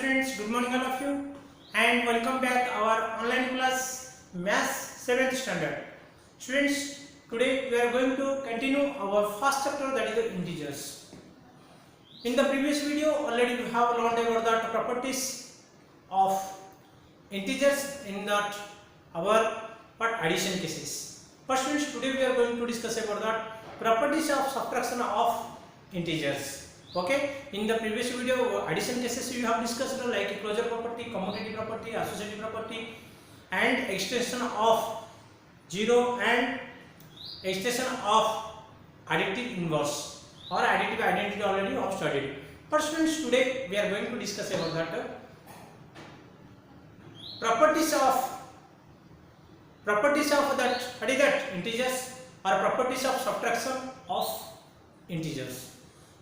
friends, good morning all of you and welcome back our online class Maths 7th standard. Students, today we are going to continue our first chapter, that is the integers. In the previous video already we have learned about the properties of integers in that our addition cases. But students, today we are going to discuss about the properties of subtraction of integers. Okay, in the previous video addition cases we have discussed like closure property, commutative property, associative property and extension of zero and extension of additive inverse or additive identity already we have studied. But students, today we are going to discuss about that properties of that, what is that, integers or properties of subtraction of integers.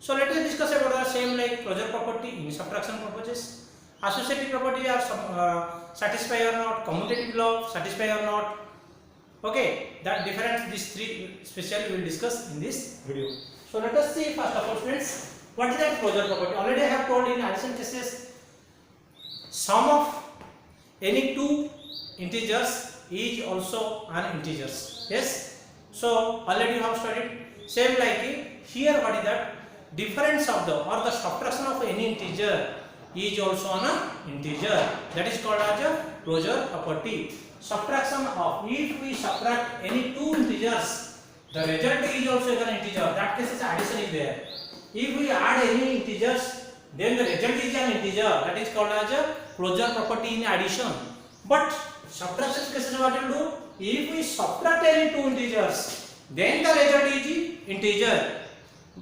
So let us discuss about the same like closure property in subtraction purposes, associative property are satisfy or not, commutative law satisfy or not. Okay, that difference, these three specially we will discuss in this video. So let us see first of all students, what is that closure property. Already I have told in addition cases, sum of any two integers is also an integers. Yes, so already you have studied. Same like here, what is that, difference of the or the subtraction of any integer is also an integer, that is called as a closure property. Subtraction of, if we subtract any two integers, the result is also an integer, that case is addition is there. If we add any integers, then the result is an integer, that is called as a closure property in addition. But subtraction cases what will do, if we subtract any two integers, then the result is integer.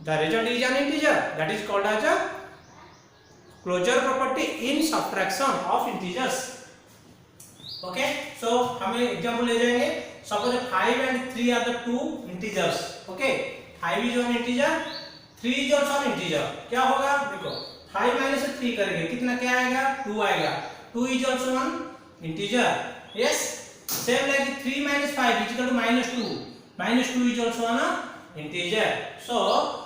The result is an integer, that is called as a closure property in subtraction of integers. Okay, so हमें example ले जाएंगे. Suppose 5 and 3 are the two integers. Okay, 5 is one integer, 3 is also an integer. क्या होगा देखो, 5 minus 3 करेंगे कितना क्या आएगा, 2 आएगा. 2 is also one integer. Yes, same like 3 minus 5 is equal to -2. -2 is also an integer. So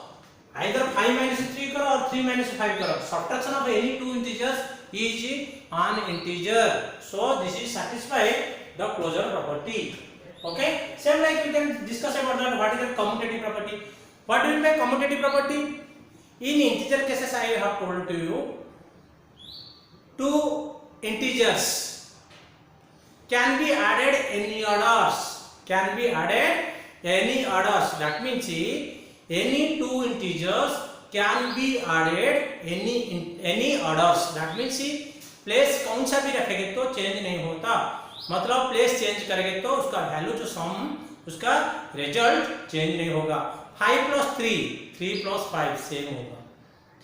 either 5 minus 3 करो और 3 minus 5 करो, subtraction of any two integers is an integer. So this is satisfy the closure property. Okay, same like we can discuss about that, what is the commutative property. What do you mean by commutative property? In integer cases I have told to you, two integers can be added any orders, can be added any orders. That means any two integers can be added any orders. That means place कौन सा भी रखेंगे तो change नहीं होता, मतलब place change करेंगे तो उसका वैल्यू जो सम, उसका रिजल्ट चेंज नहीं होगा. 5 plus 3, 3 plus 5 सेम होगा.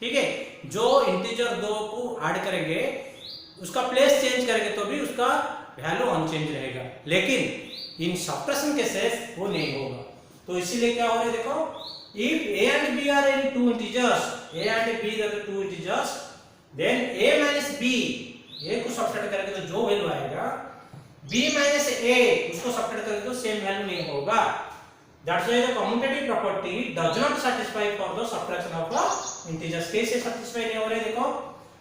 ठीक है, जो इंटीजर दो को ऐड करेंगे उसका प्लेस चेंज करेंगे तो भी उसका वैल्यू अनचेंज रहेगा, लेकिन इन सबट्रैक्शन केसेस वो नहीं होगा. तो इसीलिए क्या हो रहा है देखो, if a and b are any two integers, a and b are the two integers, then a minus b, a को सब्ट्रैक्ट करेंगे तो जो वैल्यू आएगा, b minus a उसको सब्ट्रैक्ट करेंगे तो सेम वैल्यू नहीं होगा. That's why the commutative property does not satisfy for the subtraction of the integers. कैसे satisfy नहीं हो रहा है देखो,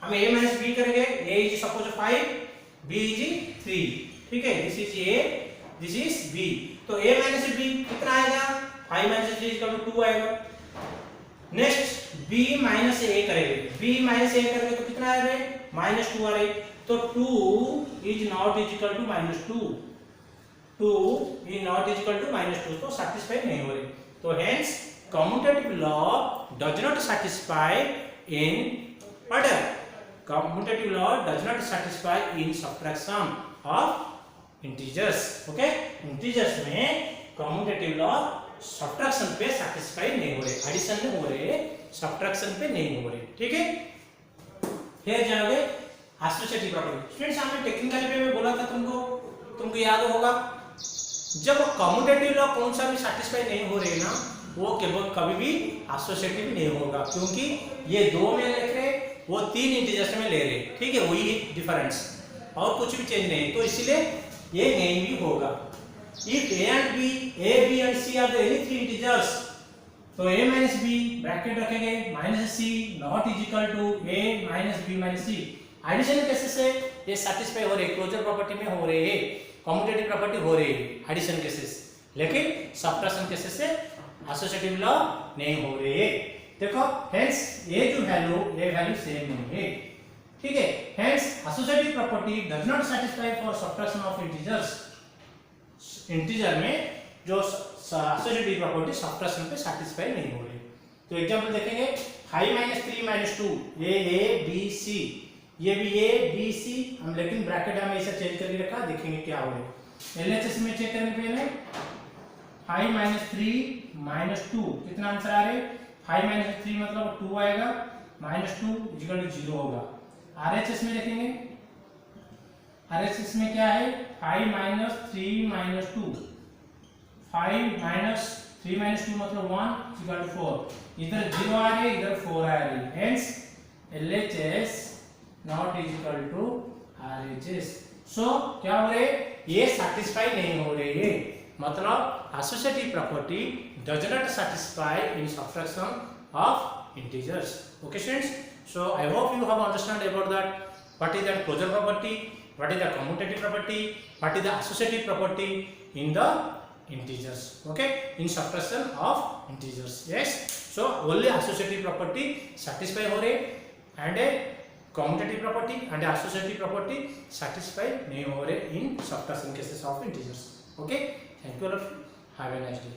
हम a minus b करेंगे, a is suppose 5, b is 3. ठीक है, this is a, this is b. तो a minus b कितना आएगा, 5 minus 3 is equal to 2 आएगा. नेक्स्ट b minus a करेंगे, b minus a करेंगे तो कितना आएगा, -2 आ रही. तो 2 is not equal to -2, 2 is not equal to -2, तो satisfy नहीं हो रही. तो hence commutative law does not satisfy in order, commutative law does not satisfy in subtraction of integers. Okay, integers में commutative law सब्ट्रैक्शन पे satisfy नहीं हो रहे, एडिशन में हो रहे, सब्ट्रैक्शन पे नहीं हो रहे. ठीक है, फिर जाओगे एसोसिएटिव प्रॉपर्टी. स्टूडेंट्स हमने टेक्निकल पे में बोला था तुमको याद होगा, जब कम्यूटेटिव लॉ कौन सा भी सैटिस्फाई नहीं हो रहे ना, वो केवल कभी भी एसोसिएटिव नहीं होगा, क्योंकि ये दो में लिख रहे, वो तीन इंटीजर्स में ले रहे. ठीक है, वही डिफरेंस और कुछ भी चेंज नहीं, तो इसलिए ये नहीं भी होगा. If a and b, a, b and c are the any three integers, तो a minus b ब्रैकेट रखेंगे, minus c not is equal to a minus b minus c. Addition cases से ये सैटिस्फाई हो रहे, closure property में हो रहे, commutative property हो रही है एडिशन केसेस, लेकिन सब्ट्रैक्शन केसेस से एसोसिएटिव लॉ नहीं हो रहे। देखो हेंस ये जो वैल्यू, ये वैल्यू सेम नहीं है, ठीक है। Hence associative property does not satisfy for subtraction of integers. Integer में जो एसोसिएटिव प्रॉपर्टी सब्ट्रैक्शन पे सैटिस्फाई नहीं हो रही। तो एग्जांपल देखेंगे 5 - 3 - 2 ए बी सी, ये भी ए बी सी हम, लेकिन ब्रैकेट हम ऐसा चेंज करके रखा, देखेंगे क्या हो रहा है। एलएचएस में चेक करने पहले 5 - 3 - 2 कितना आंसर आ रहा है? 5 - 3 मतलब 2 आएगा, -2 = 0 होगा। आरएचएस में देखेंगे, आरएचएस में क्या है? 5 - 3 - 2, 5 - 3 - 2 मतलब 1 = 4, इधर 0 आ रही है, इधर 4 आ रही है, hence LHS not equal to RHS। So क्या हो रहे, ये सैटिस्फाई नहीं हो रही है, मतलब associative property does not satisfy in subtraction of integers. Okay students, so I hope you have understand about that, what is that closure property, what is the commutative property, what is the associative property in the integers, okay, in subtraction of integers. Yes, so only associative property satisfy हो रहे and a commutative property and a associative property satisfy नहीं हो रहे in subtraction cases of integers. Okay, thank you all of you, have a nice day.